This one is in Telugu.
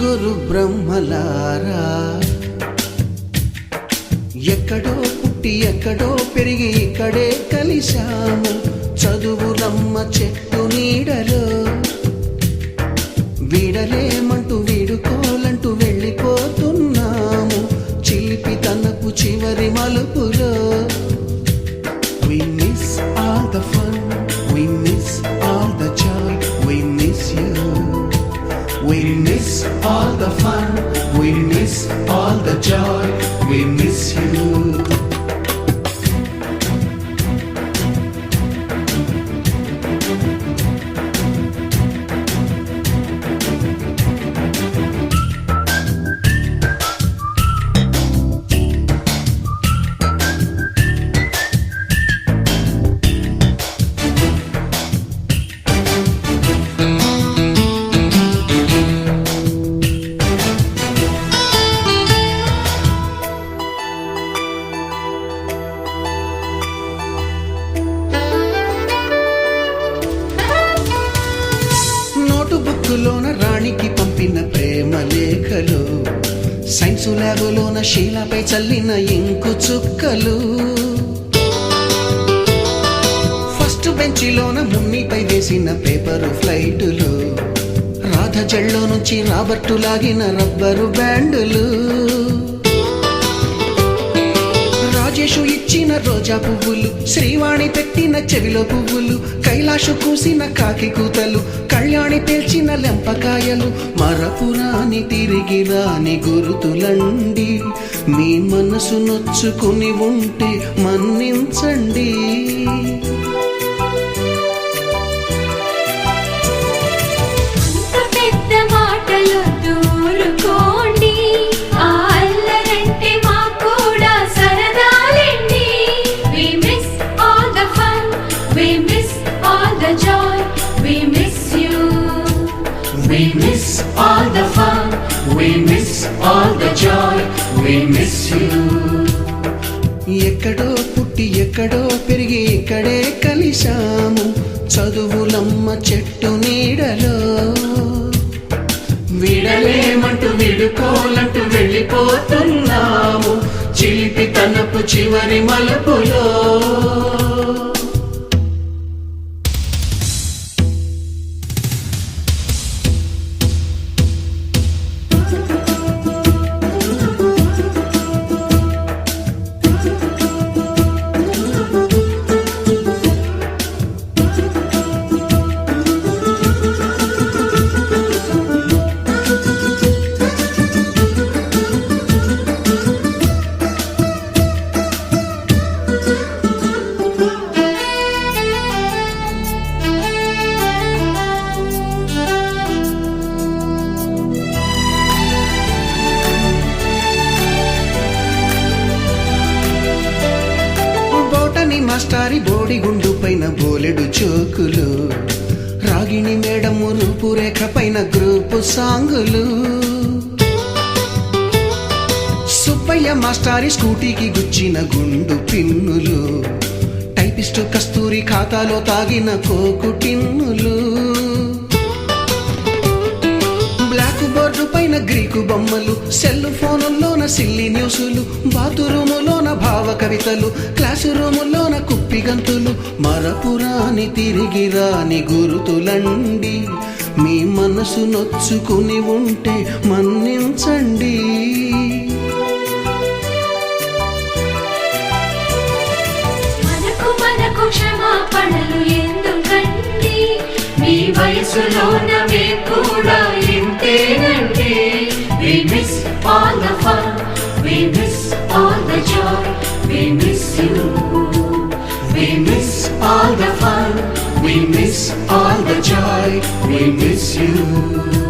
ముగ్గురు బ్రహ్మలారా ఎక్కడో పుట్టి ఎక్కడో పెరిగి ఇక్కడే కలిశాము చదువులమ్మ చెట్టు నీడలో వీడలేమంటూ వీడుకోలంటూ వెళ్ళిపోతున్నాము చిలిపి తనపు చివరి మలుపులో. We miss all the fun, we miss all the joy, we miss you. We miss all the fun, we miss all the joy, we miss you. బుక్కులోన రాణికి పంపిన ప్రేమ లేఖలు సైన్సు ల్యాబులోన శీలపై చల్లిన ఇంకు చుక్కలు ఫస్ట్ బెంచిలోన మున్నిపై వేసిన పేపరు ఫ్లైటులు రాధ జల్లో నుంచి రాబర్టు లాగిన రబ్బరు బ్యాండులు రాజేషు ఇచ్చిన రోజా పువ్వులు శ్రీవాణి పెట్టిన చెవిలో పువ్వులు కైలాషు కూసిన కాకి కూతలు కళ్యాణి పేల్చిన లెంపకాయలు మరపురాని తిరిగి రాని గురుతులండి మీ మనసు నొచ్చుకుని ఉంటే మన్నించండి. We miss all the fun, we miss all the joy, we miss you. ఎక్కడో పుట్టి ఎక్కడో పెరిగి ఇక్కడే కలిశాము చదువులమ్మ చెట్టు నీడలో వీడలేమంటూ విడుకోలంటూ వెళ్ళిపోతున్నాము చిలిపి తనపు చివరి మలుపులో. మాస్టారి బోడిగుండు పైన బోలెడు చోకులు రాగిణి మేడము రూపురేఖ పైన గ్రూపు సాంగులు సుబ్బయ్య మాస్టారి స్కూటీకి గుచ్చిన గుండు పిన్నులు టైపిస్టు కస్తూరి ఖాతాలో తాగిన కోకు టిన్నులు బ్లాక్ బోర్డు పైన గ్రీకు బొమ్మలు సెల్ ఫోనుల్లోన సిల్లి న్యూసులు బాతురూములోన భావ కవితలు క్లాసు రూములోన కుప్పి గంతులు మరపురాని తిరిగి రాని గురుతులండి మీ మనసు నొచ్చుకుని ఉంటే మన్నించండి. మనకు క్షమాపణలు ఎందుకండి మీ వయసులోన మేము కూడా ఇంతేనండి. We miss all the fun, we miss all the joy, we miss you. We miss all the fun, we miss all the joy, we miss you.